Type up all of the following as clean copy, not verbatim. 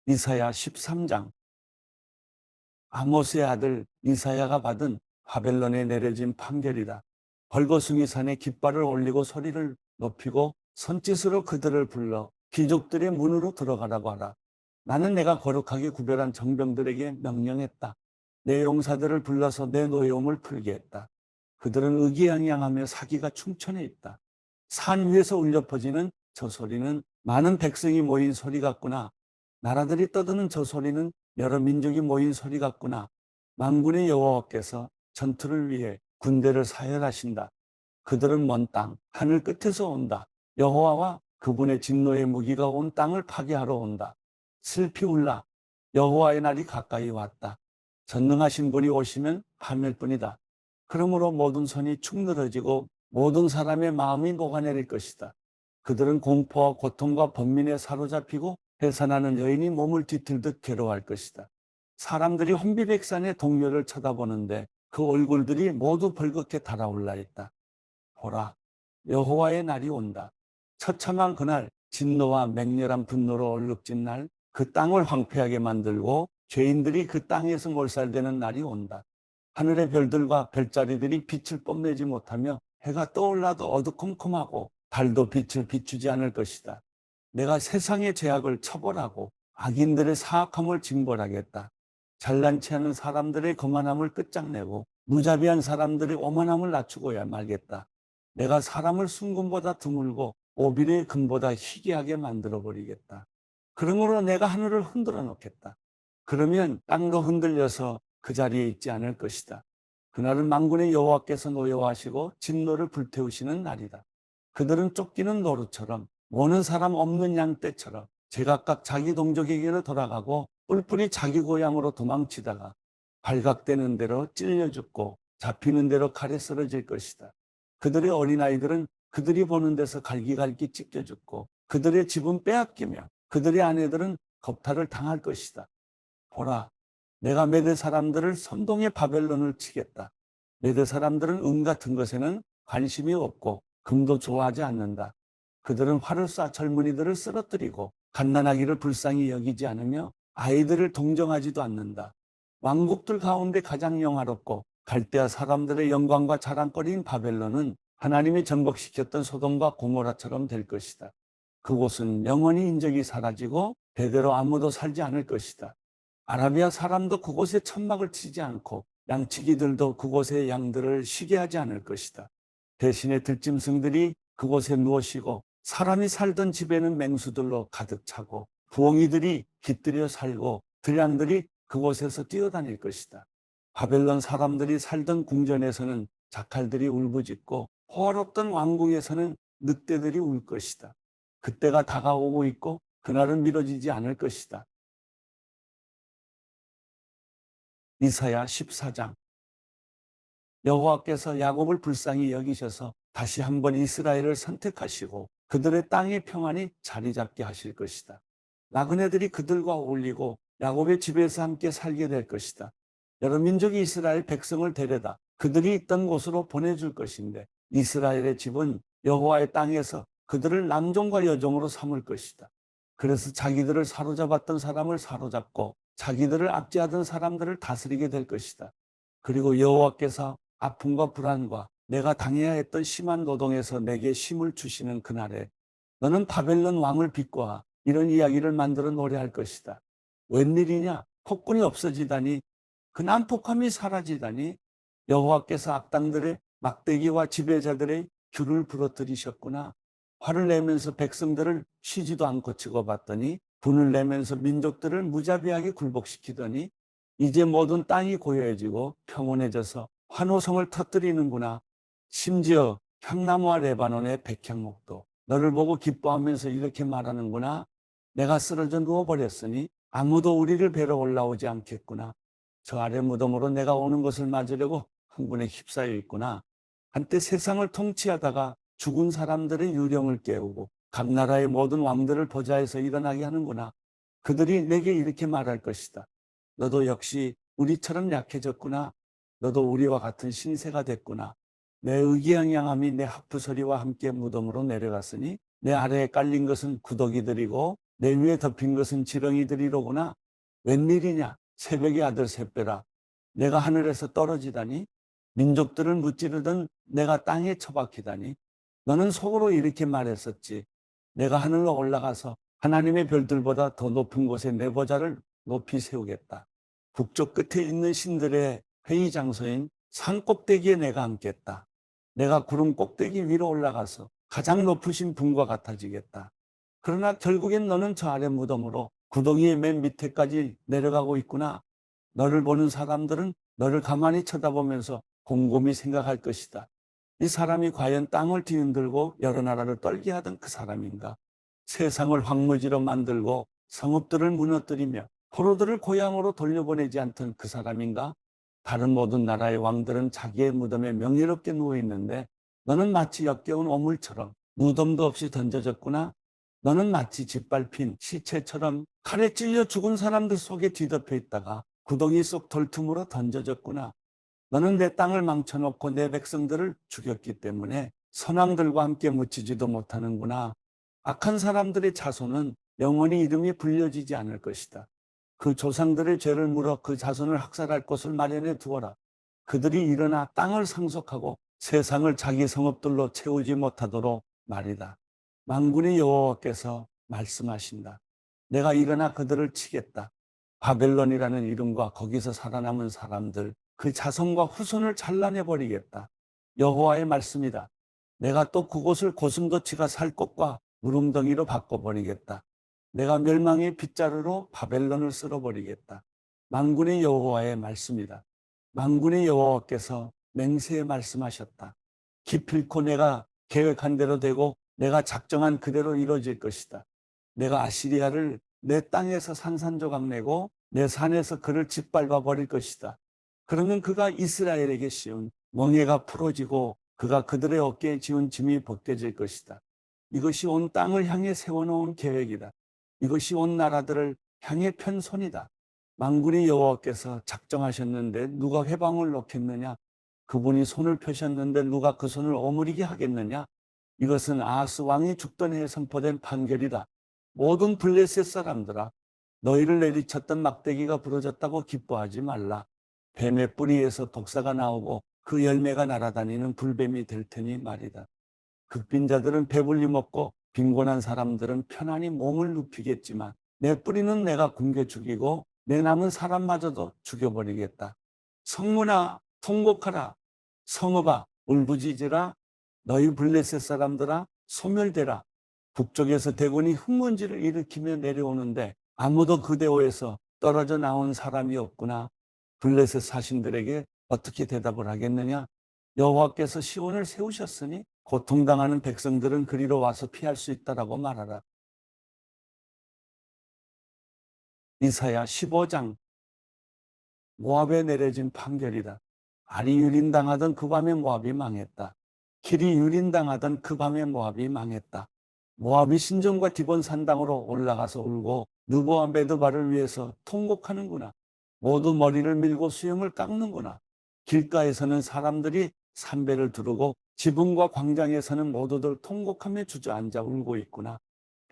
이사야 13장. 아모스의 아들 이사야가 받은 바벨론에 내려진 판결이다. 벌거숭이 산에 깃발을 올리고 소리를 높이고 손짓으로 그들을 불러 귀족들의 문으로 들어가라고 하라. 나는 내가 거룩하게 구별한 정병들에게 명령했다. 내 용사들을 불러서 내 노여움을 풀게 했다. 그들은 의기양양하며 사기가 충천해 있다. 산 위에서 울려 퍼지는 저 소리는 많은 백성이 모인 소리 같구나. 나라들이 떠드는 저 소리는 여러 민족이 모인 소리 같구나. 만군의 여호와께서 전투를 위해 군대를 사열하신다. 그들은 먼 땅, 하늘 끝에서 온다. 여호와와 그분의 진노의 무기가 온 땅을 파괴하러 온다. 슬피 울라. 여호와의 날이 가까이 왔다. 전능하신 분이 오시면 밤일 뿐이다. 그러므로 모든 손이 축 늘어지고 모든 사람의 마음이 녹아내릴 것이다. 그들은 공포와 고통과 번민에 사로잡히고 해산하는 여인이 몸을 뒤틀듯 괴로워할 것이다. 사람들이 혼비백산의 동료를 쳐다보는데 그 얼굴들이 모두 벌겋게 달아올라 있다. 보라, 여호와의 날이 온다. 처참한 그날, 진노와 맹렬한 분노로 얼룩진 날, 그 땅을 황폐하게 만들고 죄인들이 그 땅에서 몰살되는 날이 온다. 하늘의 별들과 별자리들이 빛을 뽐내지 못하며 해가 떠올라도 어두컴컴하고 달도 빛을 비추지 않을 것이다. 내가 세상의 죄악을 처벌하고 악인들의 사악함을 징벌하겠다. 잘난치 않은 사람들의 거만함을 끝장내고 무자비한 사람들의 오만함을 낮추고야 말겠다. 내가 사람을 순금보다 드물고 오빌의 금보다 희귀하게 만들어버리겠다. 그러므로 내가 하늘을 흔들어 놓겠다. 그러면 땅도 흔들려서 그 자리에 있지 않을 것이다. 그날은 만군의 여호와께서 노여워하시고 진노를 불태우시는 날이다. 그들은 쫓기는 노루처럼 오는 사람 없는 양 떼처럼 제각각 자기 동족에게로 돌아가고 뿔뿔이 자기 고향으로 도망치다가 발각되는 대로 찔려 죽고 잡히는 대로 칼에 쓰러질 것이다. 그들의 어린아이들은 그들이 보는 데서 갈기갈기 찢겨 죽고 그들의 집은 빼앗기며 그들의 아내들은 겁탈을 당할 것이다. 보라, 내가 메대 사람들을 선동의 바벨론을 치겠다. 메대 사람들은 은 같은 것에는 관심이 없고 금도 좋아하지 않는다. 그들은 활을 쏴 젊은이들을 쓰러뜨리고 갓난아기를 불쌍히 여기지 않으며 아이들을 동정하지도 않는다. 왕국들 가운데 가장 영화롭고 갈대아 사람들의 영광과 자랑거리인 바벨론은 하나님이 전복시켰던 소돔과 고모라처럼 될 것이다. 그곳은 영원히 인적이 사라지고 대대로 아무도 살지 않을 것이다. 아라비아 사람도 그곳에 천막을 치지 않고 양치기들도 그곳의 양들을 쉬게 하지 않을 것이다. 대신에 들짐승들이 그곳에 누워 쉬고 사람이 살던 집에는 맹수들로 가득 차고 부엉이들이 깃들여 살고 들량들이 그곳에서 뛰어다닐 것이다. 바벨론 사람들이 살던 궁전에서는 자칼들이 울부짖고 호화롭던 왕궁에서는 늑대들이 울 것이다. 그때가 다가오고 있고 그날은 미뤄지지 않을 것이다. 이사야 14장. 여호와께서 야곱을 불쌍히 여기셔서 다시 한번 이스라엘을 선택하시고 그들의 땅의 평안이 자리 잡게 하실 것이다. 나그네들이 그들과 어울리고 야곱의 집에서 함께 살게 될 것이다. 여러 민족이 이스라엘 백성을 데려다 그들이 있던 곳으로 보내줄 것인데 이스라엘의 집은 여호와의 땅에서 그들을 남종과 여종으로 삼을 것이다. 그래서 자기들을 사로잡았던 사람을 사로잡고 자기들을 압제하던 사람들을 다스리게 될 것이다. 그리고 여호와께서 아픔과 불안과 내가 당해야 했던 심한 노동에서 내게 쉼을 주시는 그날에 너는 바벨론 왕을 비꼬아 이런 이야기를 만들어 노래할 것이다. 웬일이냐? 폭군이 없어지다니, 그 난폭함이 사라지다니, 여호와께서 악당들의 막대기와 지배자들의 귤을 부러뜨리셨구나. 화를 내면서 백성들을 쉬지도 않고 치고받더니 분을 내면서 민족들을 무자비하게 굴복시키더니 이제 모든 땅이 고요해지고 평온해져서 환호성을 터뜨리는구나. 심지어 향나무와 레바논의 백향목도 너를 보고 기뻐하면서 이렇게 말하는구나. 내가 쓰러져 누워버렸으니 아무도 우리를 뵈러 올라오지 않겠구나. 저 아래 무덤으로 내가 오는 것을 맞으려고 흥분에 휩싸여 있구나. 한때 세상을 통치하다가 죽은 사람들의 유령을 깨우고 각 나라의 모든 왕들을 보좌에서 일어나게 하는구나. 그들이 내게 이렇게 말할 것이다. 너도 역시 우리처럼 약해졌구나. 너도 우리와 같은 신세가 됐구나. 내 의기양양함이 내 하프 소리와 함께 무덤으로 내려갔으니 내 아래에 깔린 것은 구더기들이고 내 위에 덮인 것은 지렁이들이로구나. 웬일이냐? 새벽의 아들 샛별아, 내가 하늘에서 떨어지다니? 민족들을 무찌르던 내가 땅에 처박히다니? 너는 속으로 이렇게 말했었지. 내가 하늘로 올라가서 하나님의 별들보다 더 높은 곳에 내 보좌를 높이 세우겠다. 북쪽 끝에 있는 신들의 회의 장소인 산 꼭대기에 내가 앉겠다. 내가 구름 꼭대기 위로 올라가서 가장 높으신 분과 같아지겠다. 그러나 결국엔 너는 저 아래 무덤으로 구덩이의 맨 밑에까지 내려가고 있구나. 너를 보는 사람들은 너를 가만히 쳐다보면서 곰곰이 생각할 것이다. 이 사람이 과연 땅을 뒤흔들고 여러 나라를 떨게 하던 그 사람인가? 세상을 황무지로 만들고 성읍들을 무너뜨리며 포로들을 고향으로 돌려보내지 않던 그 사람인가? 다른 모든 나라의 왕들은 자기의 무덤에 명예롭게 누워있는데 너는 마치 역겨운 오물처럼 무덤도 없이 던져졌구나. 너는 마치 짓밟힌 시체처럼 칼에 찔려 죽은 사람들 속에 뒤덮여 있다가 구덩이 속 돌틈으로 던져졌구나. 너는 내 땅을 망쳐놓고 내 백성들을 죽였기 때문에 선왕들과 함께 묻히지도 못하는구나. 악한 사람들의 자손은 영원히 이름이 불려지지 않을 것이다. 그 조상들의 죄를 물어 그 자손을 학살할 곳을 마련해 두어라. 그들이 일어나 땅을 상속하고 세상을 자기 성읍들로 채우지 못하도록 말이다. 만군의 여호와께서 말씀하신다. 내가 일어나 그들을 치겠다. 바벨론이라는 이름과 거기서 살아남은 사람들, 그 자손과 후손을 잘라내버리겠다. 여호와의 말씀이다. 내가 또 그곳을 고슴도치가 살 곳과 무릉덩이로 바꿔버리겠다. 내가 멸망의 빗자루로 바벨론을 쓸어버리겠다. 만군의 여호와의 말씀이다. 만군의 여호와께서 맹세에 말씀하셨다. 기필코 내가 계획한 대로 되고 내가 작정한 그대로 이루어질 것이다. 내가 아시리아를 내 땅에서 산산조각 내고 내 산에서 그를 짓밟아 버릴 것이다. 그러면 그가 이스라엘에게 씌운 멍에가 풀어지고 그가 그들의 어깨에 지운 짐이 벗겨질 것이다. 이것이 온 땅을 향해 세워놓은 계획이다. 이것이 온 나라들을 향해 편 손이다. 만군의 여호와께서 작정하셨는데 누가 회방을 놓겠느냐? 그분이 손을 펴셨는데 누가 그 손을 오므리게 하겠느냐? 이것은 아하스 왕이 죽던 해에 선포된 판결이다. 모든 블레셋 사람들아, 너희를 내리쳤던 막대기가 부러졌다고 기뻐하지 말라. 뱀의 뿌리에서 독사가 나오고 그 열매가 날아다니는 불뱀이 될 테니 말이다. 극빈자들은 배불리 먹고 빈곤한 사람들은 편안히 몸을 눕히겠지만 내 뿌리는 내가 굶겨 죽이고 내 남은 사람마저도 죽여버리겠다. 성문아, 통곡하라. 성읍아, 울부짖으라. 너희 블레셋 사람들아, 소멸되라. 북쪽에서 대군이 흙먼지를 일으키며 내려오는데 아무도 그 대오에서 떨어져 나온 사람이 없구나. 블레셋 사신들에게 어떻게 대답을 하겠느냐? 여호와께서 시온을 세우셨으니 고통당하는 백성들은 그리로 와서 피할 수 있다라고 말하라. 이사야 15장. 모압에 내려진 판결이다. 알이 유린당하던 그 밤에 모압이 망했다. 길이 유린당하던 그 밤에 모압이 망했다. 모압이 신전과 디본 산당으로 올라가서 울고 느보와 메드바를 위해서 통곡하는구나. 모두 머리를 밀고 수염을 깎는구나. 길가에서는 사람들이 삼배를 두르고 지붕과 광장에서는 모두들 통곡하며 주저앉아 울고 있구나.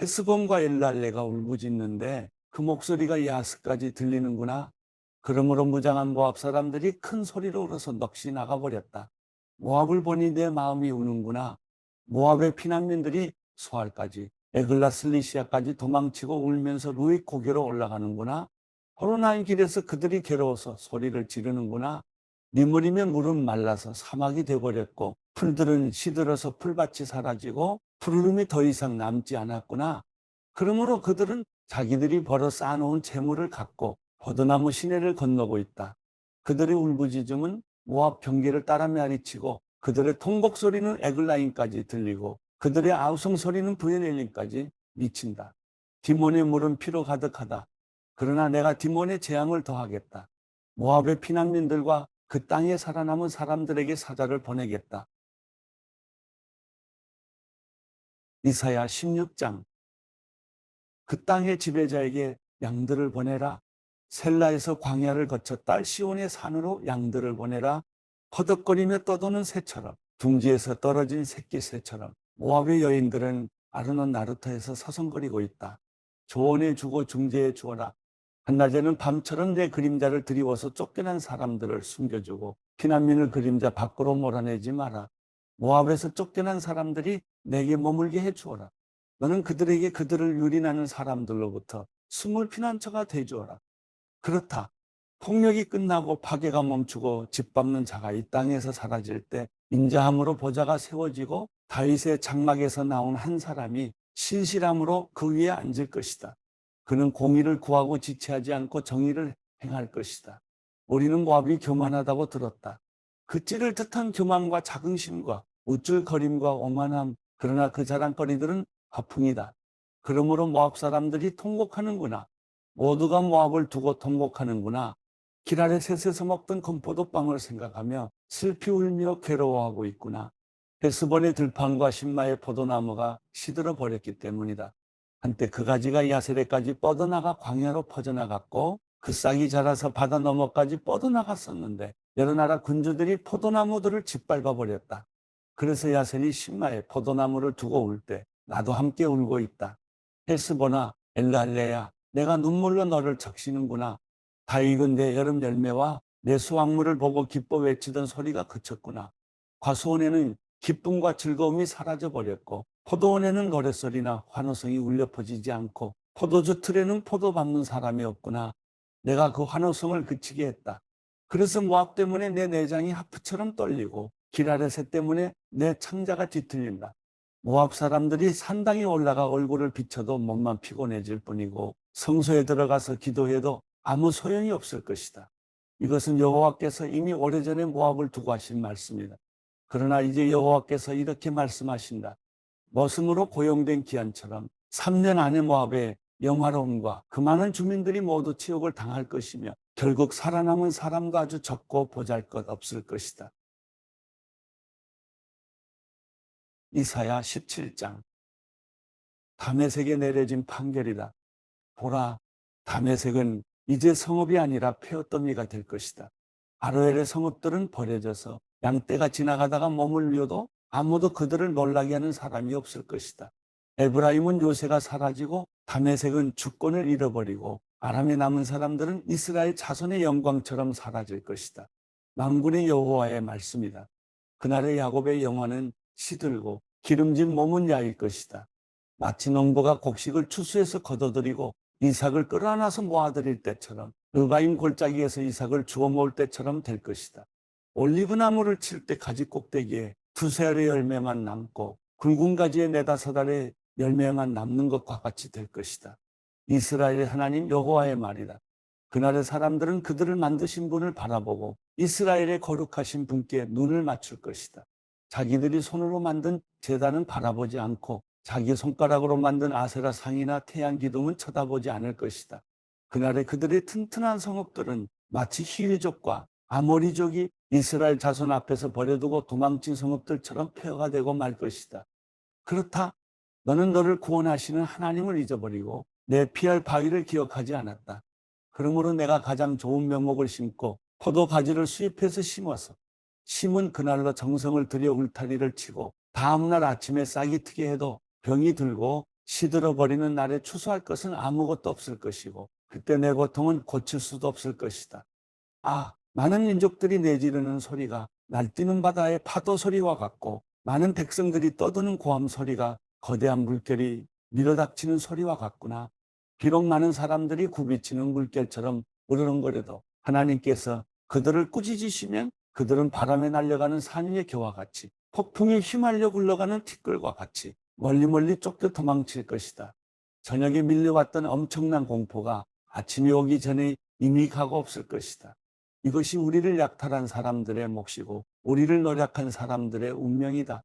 헤스본과 엘랄레가 울부짖는데 그 목소리가 야스까지 들리는구나. 그러므로 무장한 모압 사람들이 큰 소리로 울어서 넋이 나가버렸다. 모압을 보니 내 마음이 우는구나. 모압의 피난민들이 소알까지 에글라슬리시아까지 도망치고 울면서 루이 고개로 올라가는구나. 호로나인 길에서 그들이 괴로워서 소리를 지르는구나. 니물이면 물은 말라서 사막이 되어버렸고 풀들은 시들어서 풀밭이 사라지고 푸르름이 더 이상 남지 않았구나. 그러므로 그들은 자기들이 벌어 쌓아놓은 재물을 갖고 포도나무 시내를 건너고 있다. 그들의 울부짖음은 모압 경계를 따라 메아리치고 그들의 통곡 소리는 에글라임까지 들리고 그들의 아우성 소리는 브에넬림까지 미친다. 디몬의 물은 피로 가득하다. 그러나 내가 디몬의 재앙을 더하겠다. 모압의 피난민들과 그 땅에 살아남은 사람들에게 사자를 보내겠다. 이사야 16장. 그 땅의 지배자에게 양들을 보내라. 셀라에서 광야를 거쳐 딸 시온의 산으로 양들을 보내라. 허덕거리며 떠도는 새처럼 둥지에서 떨어진 새끼 새처럼 모압의 여인들은 아르논 나루터에서 서성거리고 있다. 조언해 주고 중재해 주어라. 한낮에는 밤처럼 내 그림자를 드리워서 쫓겨난 사람들을 숨겨주고 피난민을 그림자 밖으로 몰아내지 마라. 모압에서 쫓겨난 사람들이 내게 머물게 해 주어라. 너는 그들에게 그들을 유린하는 사람들로부터 숨을 피난처가 돼 주어라. 그렇다. 폭력이 끝나고 파괴가 멈추고 짓밟는 자가 이 땅에서 사라질 때 인자함으로 보좌가 세워지고 다윗의 장막에서 나온 한 사람이 신실함으로 그 위에 앉을 것이다. 그는 공의를 구하고 지체하지 않고 정의를 행할 것이다. 우리는 모압이 교만하다고 들었다. 그 찌를 듯한 교만과 자긍심과 우쭐거림과 오만함, 그러나 그 자랑거리들은 화풍이다. 그러므로 모압 사람들이 통곡하는구나. 모두가 모압을 두고 통곡하는구나. 길 아래 셋에서 먹던 건포도빵을 생각하며 슬피 울며 괴로워하고 있구나. 헤스본의 들판과 신마의 포도나무가 시들어 버렸기 때문이다. 한때 그 가지가 야세레까지 뻗어나가 광야로 퍼져나갔고 그 싹이 자라서 바다 너머까지 뻗어나갔었는데 여러 나라 군주들이 포도나무들을 짓밟아 버렸다. 그래서 야셀이 신마에 포도나무를 두고 울 때 나도 함께 울고 있다. 헬스보나 엘랄레야, 내가 눈물로 너를 적시는구나. 다 익은 내 여름 열매와 내 수확물을 보고 기뻐 외치던 소리가 그쳤구나. 과수원에는 기쁨과 즐거움이 사라져 버렸고 포도원에는 노랫소리나 환호성이 울려 퍼지지 않고 포도주 틀에는 포도 밟는 사람이 없구나. 내가 그 환호성을 그치게 했다. 그래서 모압 때문에 내 내장이 하프처럼 떨리고 길 아래 새 때문에 내 창자가 뒤틀린다. 모압 사람들이 산당에 올라가 얼굴을 비춰도 몸만 피곤해질 뿐이고 성소에 들어가서 기도해도 아무 소용이 없을 것이다. 이것은 여호와께서 이미 오래전에 모압을 두고 하신 말씀이다. 그러나 이제 여호와께서 이렇게 말씀하신다. 머슴으로 고용된 기한처럼 3년 안에 모압의 영화로움과 그 많은 주민들이 모두 치욕을 당할 것이며 결국 살아남은 사람도 아주 적고 보잘것없을 것이다. 이사야 17장. 다메섹에 내려진 판결이다. 보라, 다메섹은 이제 성읍이 아니라 폐허더미가 될 것이다. 아로엘의 성읍들은 버려져서 양떼가 지나가다가 머물려도 아무도 그들을 놀라게 하는 사람이 없을 것이다. 에브라임은 요새가 사라지고 다메섹은 주권을 잃어버리고 아람에 남은 사람들은 이스라엘 자손의 영광처럼 사라질 것이다. 만군의 여호와의 말씀이다. 그날의 야곱의 영화는 시들고 기름진 몸은 야일 것이다. 마치 농부가 곡식을 추수해서 걷어들이고 이삭을 끌어안아서 모아들일 때처럼 르바임 골짜기에서 이삭을 주워 모을 때처럼 될 것이다. 올리브 나무를 칠 때 가지 꼭대기에 두세 알의 열매만 남고 굵은 가지에 네다섯 알의 열매만 남는 것과 같이 될 것이다. 이스라엘의 하나님 여호와의 말이다. 그날의 사람들은 그들을 만드신 분을 바라보고 이스라엘의 거룩하신 분께 눈을 맞출 것이다. 자기들이 손으로 만든 제단은 바라보지 않고 자기 손가락으로 만든 아세라 상이나 태양 기둥은 쳐다보지 않을 것이다. 그날에 그들의 튼튼한 성읍들은 마치 히위족과 아모리족이 이스라엘 자손 앞에서 버려두고 도망친 성읍들처럼 폐허가 되고 말 것이다. 그렇다. 너는 너를 구원하시는 하나님을 잊어버리고 내 피할 바위를 기억하지 않았다. 그러므로 내가 가장 좋은 묘목을 심고 포도 가지를 수입해서 심어서 심은 그날로 정성을 들여 울타리를 치고 다음날 아침에 싹이 트게 해도 병이 들고 시들어버리는 날에 추수할 것은 아무것도 없을 것이고 그때 내 고통은 고칠 수도 없을 것이다. 아, 많은 민족들이 내지르는 소리가 날뛰는 바다의 파도 소리와 같고 많은 백성들이 떠드는 고함 소리가 거대한 물결이 밀어닥치는 소리와 같구나. 비록 많은 사람들이 굽이치는 물결처럼 으르렁거려도 하나님께서 그들을 꾸짖으시면 그들은 바람에 날려가는 산 위의 겨와 같이 폭풍에 휘말려 굴러가는 티끌과 같이 멀리 쫓겨 도망칠 것이다. 저녁에 밀려왔던 엄청난 공포가 아침이 오기 전에 이미 가고 없을 것이다. 이것이 우리를 약탈한 사람들의 몫이고 우리를 노력한 사람들의 운명이다.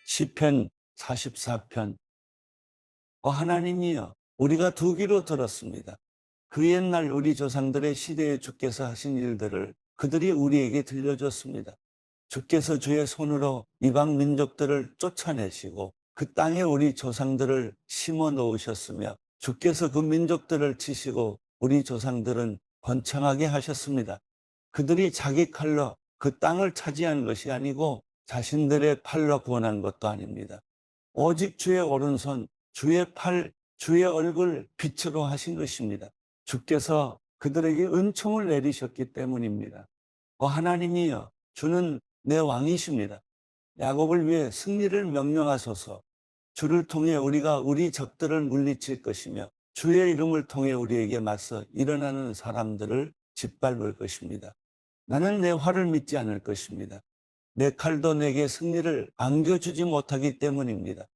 시편 44편. 하나님이여, 우리가 두 귀로 들었습니다. 그 옛날 우리 조상들의 시대에 주께서 하신 일들을 그들이 우리에게 들려줬습니다. 주께서 주의 손으로 이방 민족들을 쫓아내시고 그 땅에 우리 조상들을 심어 놓으셨으며 주께서 그 민족들을 치시고 우리 조상들은 번창하게 하셨습니다. 그들이 자기 칼로 그 땅을 차지한 것이 아니고 자신들의 팔로 구원한 것도 아닙니다. 오직 주의 오른손, 주의 팔, 주의 얼굴 빛으로 하신 것입니다. 주께서 그들에게 은총을 내리셨기 때문입니다. 하나님이여, 주는 내 왕이십니다. 야곱을 위해 승리를 명령하소서. 주를 통해 우리가 우리 적들을 물리칠 것이며 주의 이름을 통해 우리에게 맞서 일어나는 사람들을 짓밟을 것입니다. 나는 내 활을 믿지 않을 것입니다. 내 칼도 내게 승리를 안겨주지 못하기 때문입니다.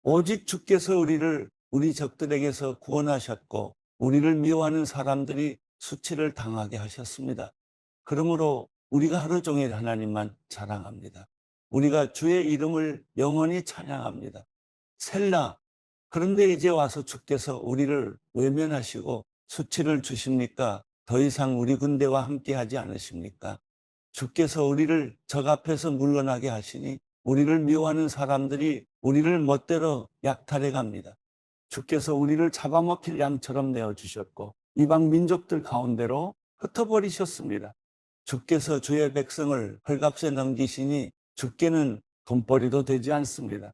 오직 주께서 우리를 우리 적들에게서 구원하셨고 우리를 미워하는 사람들이 수치를 당하게 하셨습니다. 그러므로 우리가 하루 종일 하나님만 자랑합니다. 우리가 주의 이름을 영원히 찬양합니다. 셀라. 그런데 이제 와서 주께서 우리를 외면하시고 수치를 주십니까? 더 이상 우리 군대와 함께 하지 않으십니까? 주께서 우리를 적 앞에서 물러나게 하시니 우리를 미워하는 사람들이 우리를 멋대로 약탈해 갑니다. 주께서 우리를 잡아먹힐 양처럼 내어주셨고 이방 민족들 가운데로 흩어버리셨습니다. 주께서 주의 백성을 헐값에 넘기시니 주께는 돈벌이도 되지 않습니다.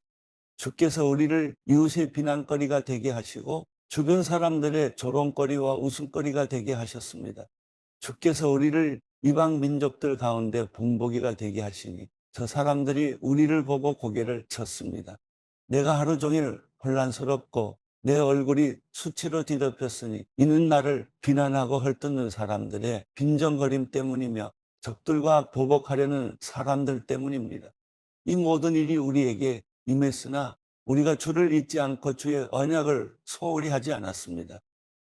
주께서 우리를 이웃의 비난거리가 되게 하시고 주변 사람들의 조롱거리와 웃음거리가 되게 하셨습니다. 주께서 우리를 이방 민족들 가운데 본보기가 되게 하시니 저 사람들이 우리를 보고 고개를 쳤습니다. 내가 하루 종일 혼란스럽고 내 얼굴이 수치로 뒤덮였으니 이는 나를 비난하고 헐뜯는 사람들의 빈정거림 때문이며 적들과 보복하려는 사람들 때문입니다. 이 모든 일이 우리에게 임했으나 우리가 주를 잊지 않고 주의 언약을 소홀히 하지 않았습니다.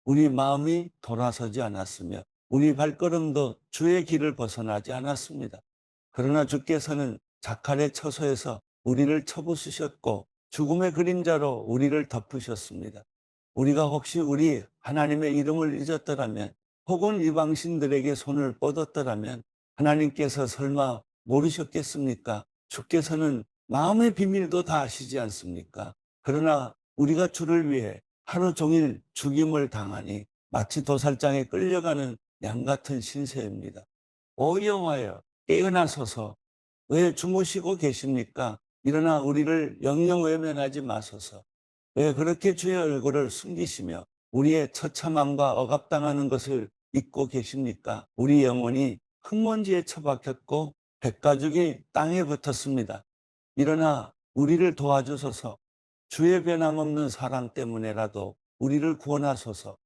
우리 마음이 돌아서지 않았으며 우리 발걸음도 주의 길을 벗어나지 않았습니다. 그러나 주께서는 자칼의 처소에서 우리를 쳐부수셨고 죽음의 그림자로 우리를 덮으셨습니다. 우리가 혹시 우리 하나님의 이름을 잊었더라면 혹은 이방신들에게 손을 뻗었더라면 하나님께서 설마 모르셨겠습니까? 주께서는 마음의 비밀도 다 아시지 않습니까? 그러나 우리가 주를 위해 하루 종일 죽임을 당하니 마치 도살장에 끌려가는 양 같은 신세입니다. 오 여호와여, 깨어나소서. 왜 주무시고 계십니까? 일어나 우리를 영영 외면하지 마소서. 왜 그렇게 주의 얼굴을 숨기시며 우리의 처참함과 억압당하는 것을 잊고 계십니까? 우리 영혼이 흙먼지에 처박혔고 백가죽이 땅에 붙었습니다. 일어나 우리를 도와주소서. 주의 변함없는 사랑 때문에라도 우리를 구원하소서.